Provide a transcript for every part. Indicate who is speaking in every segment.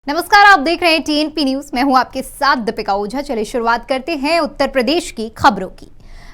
Speaker 1: नमस्कार, आप देख रहे हैं टीएनपी न्यूज। मैं हूं आपके साथ दीपिका ओझा। चलिए शुरुआत करते हैं उत्तर प्रदेश की खबरों की।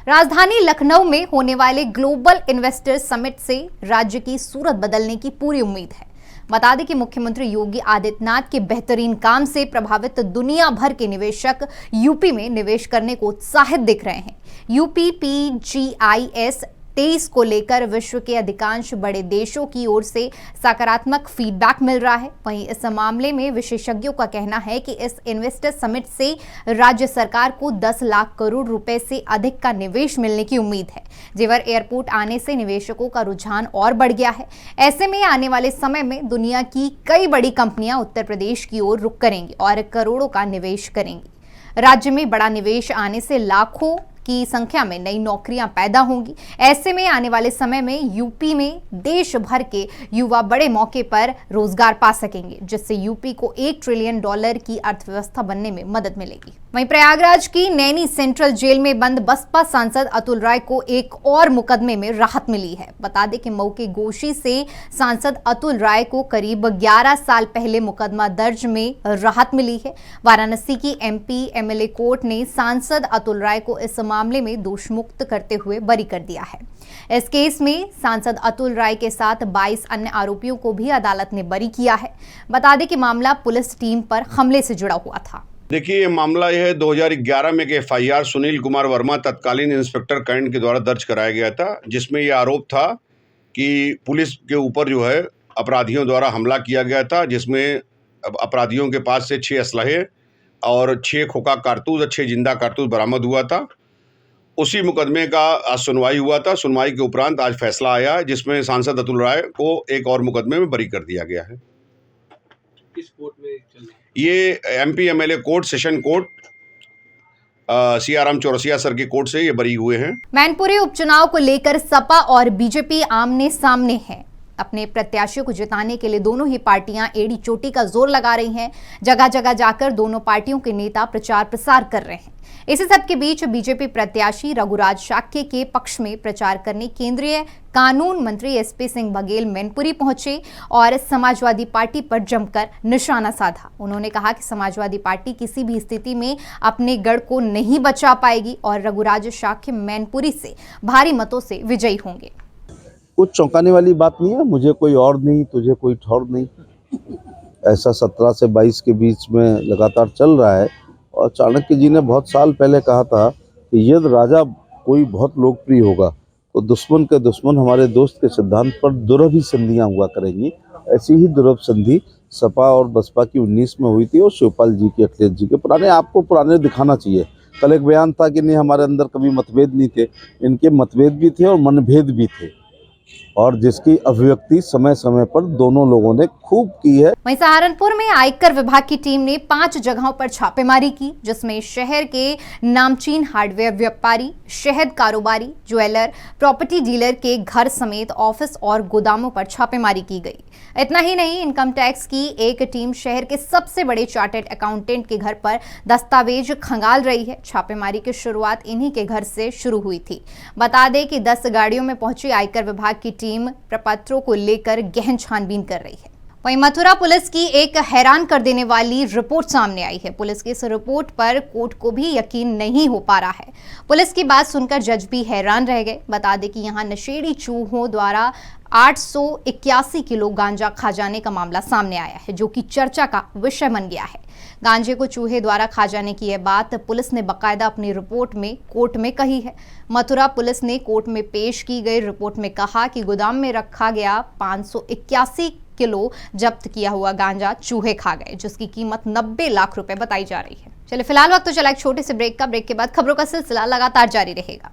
Speaker 1: राजधानी लखनऊ में होने वाले ग्लोबल इन्वेस्टर्स समिट से राज्य की सूरत बदलने की पूरी उम्मीद है। बता दें कि मुख्यमंत्री योगी आदित्यनाथ के बेहतरीन काम से प्रभावित दुनिया भर के निवेशक यूपी में निवेश करने को उत्साहित दिख रहे हैं। यूपी PGIS 23 को लेकर विश्व के अधिकांश बड़े देशों की ओर से सकारात्मक फीडबैक मिल रहा है। वहीं इस मामले में विशेषज्ञों का कहना है कि इस इन्वेस्टर समिट से राज्य सरकार को 10 लाख करोड़ रुपए से अधिक का निवेश मिलने की उम्मीद है। जेवर एयरपोर्ट आने से निवेशकों का रुझान और बढ़ गया है। ऐसे में आने वाले समय में दुनिया की कई बड़ी कंपनियां उत्तर प्रदेश की ओर रुख करेंगी और करोड़ों का निवेश करेंगी। राज्य में बड़ा निवेश आने से लाखों की संख्या में नई नौकरियां पैदा होंगी। ऐसे में आने वाले समय में यूपी में देश भर के युवा बड़े मौके पर रोजगार पा सकेंगे, जिससे यूपी को $1 ट्रिलियन की अर्थव्यवस्था बनने में मदद मिलेगी। वहीं प्रयागराज की नैनी सेंट्रल जेल में बंद बसपा सांसद अतुल राय को एक और मुकदमे में राहत मिली है। बता दें कि मऊ के गोशी से सांसद अतुल राय को करीब 11 साल पहले मुकदमा दर्ज में राहत मिली है। वाराणसी की MP MLA कोर्ट ने सांसद अतुल राय को इस मामले में दोषमुक्त करते हुए बरी कर दिया है। इस केस में सांसद अतुल राय के साथ 22 अन्य आरोपियों को भी अदालत ने बरी किया है। बता दें कि मामला पुलिस टीम पर हमले से जुड़ा हुआ था।
Speaker 2: देखिए, ये मामला यह है 2011 में एक FIR सुनील कुमार वर्मा तत्कालीन इंस्पेक्टर कैंट के द्वारा दर्ज कराया गया था, जिसमें यह आरोप था कि पुलिस के ऊपर जो है अपराधियों द्वारा हमला किया गया था, जिसमें अपराधियों के पास से 6 असलहे और 6 खोखा कारतूस और 6 जिंदा कारतूस बरामद हुआ था। उसी मुकदमे का आज सुनवाई हुआ था। सुनवाई के उपरांत आज फैसला आया है, जिसमें सांसद अतुल राय को एक और मुकदमे में बरी कर दिया गया है।
Speaker 3: किस कोर्ट में चल रहा है?
Speaker 2: ये MP MLA court, session court, CRM Chaurasia sir की कोर्ट से ये बरी हुए हैं।
Speaker 1: मैनपुरी उपचुनाव को लेकर सपा और बीजेपी आमने सामने है। अपने प्रत्याशियों को जिताने के लिए दोनों ही पार्टियां एड़ी चोटी का जोर लगा रही हैं। जगह जगह जाकर दोनों पार्टियों के नेता प्रचार प्रसार कर रहे हैं। इसी सब के बीच बीजेपी प्रत्याशी रघुराज शाक्य के पक्ष में प्रचार करने केंद्रीय कानून मंत्री SP सिंह बघेल मैनपुरी पहुंचे और समाजवादी पार्टी पर जमकर निशाना साधा। उन्होंने कहा कि समाजवादी पार्टी किसी भी स्थिति में अपने गढ़ को नहीं बचा पाएगी और रघुराज शाक्य मैनपुरी से भारी मतों से विजयी होंगे।
Speaker 4: कुछ चौंकाने वाली बात नहीं है। मुझे कोई और नहीं, तुझे कोई ठौर नहीं, ऐसा 17 से 22 के बीच में लगातार चल रहा है। और चाणक्य जी ने बहुत साल पहले कहा था कि यदि राजा कोई बहुत लोकप्रिय होगा तो दुश्मन के दुश्मन हमारे दोस्त के सिद्धांत पर दुर्लभ संधियाँ हुआ करेंगी। ऐसी ही दुर्लभ संधि सपा और बसपा की 19 में हुई थी और शिवपाल जी के, अखिलेश जी के। आपको पुराने दिखाना चाहिए। कल एक बयान था कि नहीं, हमारे अंदर कभी मतभेद नहीं थे। इनके मतभेद भी थे और मनभेद भी थे, और जिसकी अभिव्यक्ति समय समय पर दोनों लोगों ने खूब की है।
Speaker 1: वहीं सहारनपुर में आयकर विभाग की टीम ने 5 जगहों पर छापेमारी की, जिसमें शहर के नामचीन हार्डवेयर व्यापारी, शहद कारोबारी, ज्वेलर, प्रॉपर्टी डीलर के घर समेत ऑफिस और गोदामों पर छापेमारी की गई। इतना ही नहीं, इनकम टैक्स की एक टीम शहर के सबसे बड़े चार्टर्ड अकाउंटेंट के घर पर दस्तावेज खंगाल रही है। छापेमारी की शुरुआत इन्हीं के घर से शुरू हुई थी। बता दें कि 10 गाड़ियों में पहुंची आयकर विभाग की टीम प्रपत्रों को लेकर गहन छानबीन कर रही है। वहीं मथुरा पुलिस की एक हैरान कर देने वाली रिपोर्ट सामने आई है। पुलिस की इस रिपोर्ट पर कोर्ट को भी यकीन नहीं हो पा रहा है। पुलिस की बात सुनकर जज भी हैरान रह गए। बता दें कि यहां नशेड़ी चूहों द्वारा 881 किलो गांजा खा जाने का मामला सामने आया है, जो कि चर्चा का विषय बन गया है। गांजे को चूहे द्वारा खा जाने की यह बात पुलिस ने बाकायदा अपनी रिपोर्ट में कोर्ट में कही है। मथुरा पुलिस ने कोर्ट में पेश की गई रिपोर्ट में कहा कि गोदाम में रखा गया 581 किलो जब्त किया हुआ गांजा चूहे खा गए, जिसकी कीमत 90 लाख रुपए बताई जा रही है। चलिए फिलहाल वक्त तो चला एक छोटे से ब्रेक का। ब्रेक के बाद खबरों का सिलसिला लगातार जारी रहेगा।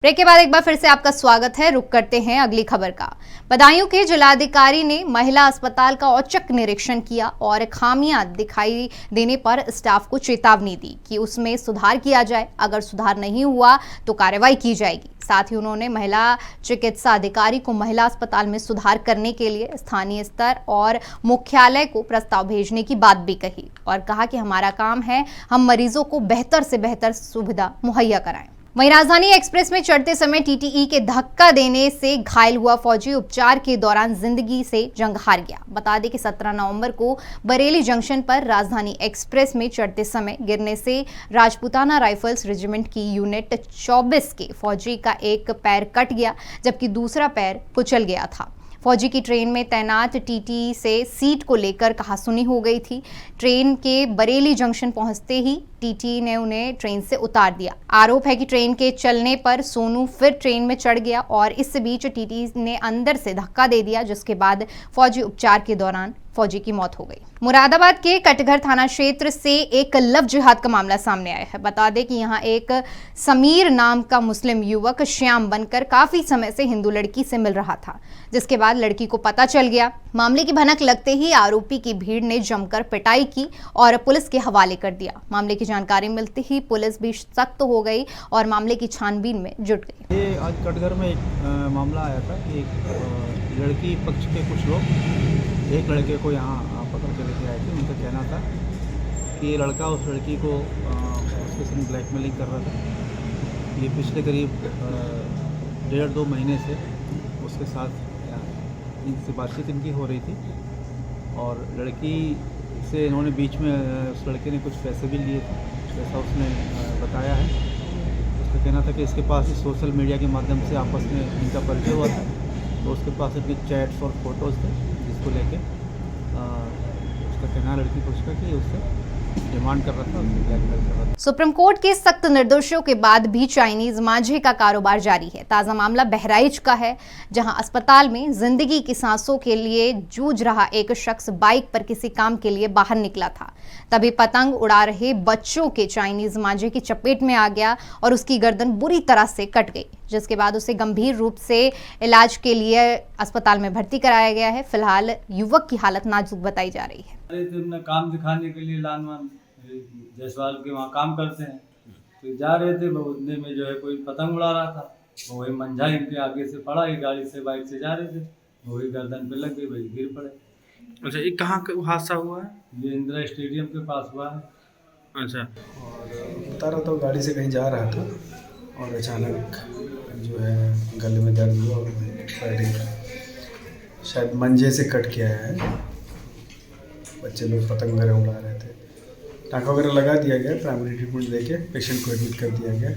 Speaker 1: ब्रेक के बाद एक बार फिर से आपका स्वागत है। रुक करते हैं अगली खबर का। बदायूं के जिलाधिकारी ने महिला अस्पताल का औचक निरीक्षण किया और खामियां दिखाई देने पर स्टाफ को चेतावनी दी कि उसमें सुधार किया जाए। अगर सुधार नहीं हुआ तो कार्रवाई की जाएगी। साथ ही उन्होंने महिला चिकित्सा अधिकारी को महिला अस्पताल में सुधार करने के लिए स्थानीय स्तर और मुख्यालय को प्रस्ताव भेजने की बात भी कही और कहा कि हमारा काम है हम मरीजों को बेहतर से बेहतर सुविधा मुहैया कराएं। वहीं राजधानी एक्सप्रेस में चढ़ते समय टीटीई के धक्का देने से घायल हुआ फौजी उपचार के दौरान जिंदगी से जंग हार गया। बता दें कि 17 नवंबर को बरेली जंक्शन पर राजधानी एक्सप्रेस में चढ़ते समय गिरने से राजपूताना राइफल्स रेजिमेंट की यूनिट 24 के फौजी का एक पैर कट गया जबकि दूसरा पैर कुचल गया था। फौजी की ट्रेन में तैनात टीटी से सीट को लेकर कहासुनी हो गई थी। ट्रेन के बरेली जंक्शन पहुंचते ही टीटी ने उन्हें ट्रेन से उतार दिया। आरोप है कि ट्रेन के चलने पर सोनू फिर ट्रेन में चढ़ गया और इस बीच टीटी ने अंदर से धक्का दे दिया जिसके बाद फौजी उपचार के दौरान फौजी की मौत हो गई। मुरादाबाद के कटघर थाना क्षेत्र से एक लव जिहाद का मामला सामने आया है। बता दें कि यहां एक समीर नाम का मुस्लिम युवक श्याम बनकर काफी समय से हिंदू लड़की से मिल रहा था, जिसके बाद लड़की को पता चल गया। मामले की भनक लगते ही आरोपी की भीड़ ने जमकर पिटाई की और पुलिस के हवाले कर दिया। मामले की जानकारी मिलते ही पुलिस भी सख्त हो गई और मामले की छानबीन में जुट गई।
Speaker 5: ये आज कटघर में एक मामला आया था कि एक लड़की पक्ष के कुछ लोग एक लड़के को यहाँ पकड़ के लेके आए थे। उनका कहना था कि ये लड़का उस लड़की को उसके संग ब्लैकमेलिंग कर रहा था। ये पिछले करीब 1.5-2 महीने से उसके साथ इनसे बातचीत इनकी हो रही थी और लड़की से इन्होंने बीच में उस लड़के ने कुछ पैसे भी लिए थे, जैसा उसने बताया है। उसका कहना था कि इसके पास सोशल मीडिया के माध्यम से आपस में इनका परिचय हुआ था, तो उसके पास इनके चैट्स और फोटोज़ थे जिसको लेके उसका कहना लड़की को उसका कि उससे डिमांड कर रहा था, उससे ब्लैकमेल कर रहा था।
Speaker 1: सुप्रीम कोर्ट के सख्त निर्देशों के बाद भी चाइनीज मांझे का कारोबार जारी है। ताजा मामला बहराइच का है, जहां अस्पताल में जिंदगी की सांसों के लिए जूझ रहा एक शख्स बाइक पर किसी काम के लिए बाहर निकला था। तभी पतंग उड़ा रहे बच्चों के चाइनीज मांझे की चपेट में आ गया और उसकी गर्दन बुरी तरह से कट गई, जिसके बाद उसे गंभीर रूप से इलाज के लिए अस्पताल में भर्ती कराया गया है। फिलहाल युवक की हालत नाजुक बताई जा रही है।
Speaker 6: अपना काम दिखाने के लिए लानवान जयसवाल के वहाँ काम करते हैं, तो जा रहे थे, उतने में जो है कोई पतंग उड़ा रहा था, वही मंझा इनके आगे से पड़ा। ये गाड़ी से बाइक से जा रहे थे, वही गर्दन पे लग गई, वही गिर पड़े।
Speaker 5: अच्छा, ये कहाँ का हादसा हुआ है?
Speaker 6: ये इंदिरा स्टेडियम के पास हुआ है।
Speaker 5: अच्छा,
Speaker 7: और बता रहा था गाड़ी से कहीं जा रहा था और अचानक जो है गले में दर्द हुआ और शायद मंजे से कट के आया है। बच्चे लोग पतंग वगैरह उड़ा रहे थे, टाँका वगैरह लगा दिया गया, प्राइमरी ट्रीटमेंट देके पेशेंट को एडमिट कर दिया गया।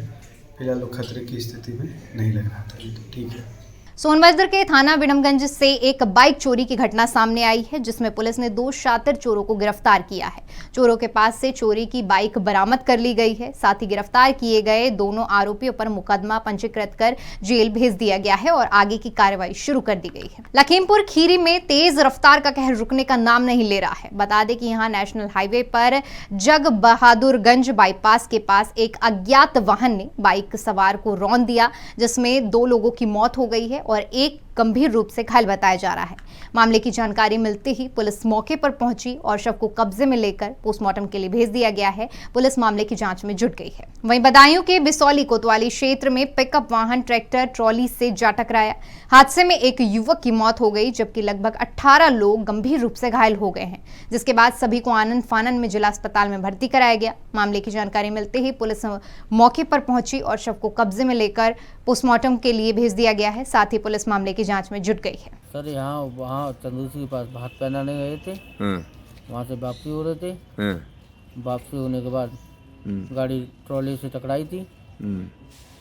Speaker 7: फिलहाल लोग खतरे की स्थिति में नहीं लग रहा था, तो ठीक है।
Speaker 1: सोनभद्र के थाना विडमगंज से एक बाइक चोरी की घटना सामने आई है, जिसमें पुलिस ने 2 शातिर चोरों को गिरफ्तार किया है। चोरों के पास से चोरी की बाइक बरामद कर ली गई है। साथ ही गिरफ्तार किए गए दोनों आरोपियों पर मुकदमा पंजीकृत कर जेल भेज दिया गया है और आगे की कार्रवाई शुरू कर दी गई है। लखीमपुर खीरी में तेज रफ्तार का कहर रुकने का नाम नहीं ले रहा है। बता दें कि यहाँ नेशनल हाईवे पर जग बहादुरगंज बाईपास के पास एक अज्ञात वाहन ने बाइक सवार को रौंद दिया, जिसमें 2 लोगों की मौत हो गई है और एक गंभीर रूप से घायल बताया जा रहा है। मामले की जानकारी मिलते ही पुलिस मौके पर पहुंची और शव को कब्जे में लेकर पोस्टमार्टम के लिए भेज दिया गया है। पुलिस मामले की जांच में जुट गई है। वहीं बदायूं के बिसौली कोतवाली क्षेत्र में पिकअप वाहन ट्रैक्टर ट्रॉली से जा टकराया। हादसे में एक युवक की मौत हो गई, जबकि लगभग 18 लोग गंभीर रूप से घायल हो गए हैं, जिसके बाद सभी को आनंद फानन में जिला अस्पताल में भर्ती कराया गया। मामले की जानकारी मिलते ही पुलिस मौके पर पहुंची और शव को कब्जे में लेकर पोस्टमार्टम के लिए भेज दिया गया है। साथ ही पुलिस मामले की जांच में जुट गई है।
Speaker 8: सर वहाँ तंदूरी के पास भात पहनाने गए थे, वहाँ से वापसी हो रहे थे। वापसी होने के बाद गाड़ी ट्रॉली से टकराई थी,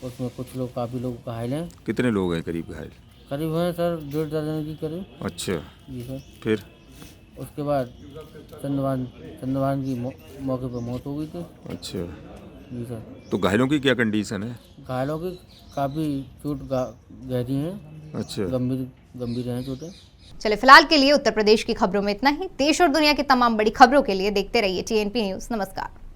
Speaker 8: उसमें कुछ लोग, काफ़ी लोग घायल हैं।
Speaker 9: कितने लोग हैं करीब घायल?
Speaker 8: करीब हैं सर 1.5 दर्जन की करीब।
Speaker 9: अच्छा
Speaker 8: जी सर।
Speaker 9: फिर
Speaker 8: उसके बाद चंदवान की मौके पर मौत हो गई थी।
Speaker 9: अच्छा
Speaker 8: जी सर।
Speaker 9: तो घायलों की क्या कंडीशन है?
Speaker 8: घायलों की काफ़ी चोट गहरी हैं।
Speaker 9: अच्छा,
Speaker 8: गंभीर हैं चोटें।
Speaker 1: चले फिलहाल के लिए उत्तर प्रदेश की खबरों में इतना ही। देश और दुनिया की तमाम बड़ी खबरों के लिए देखते रहिए TNP न्यूज़। नमस्कार।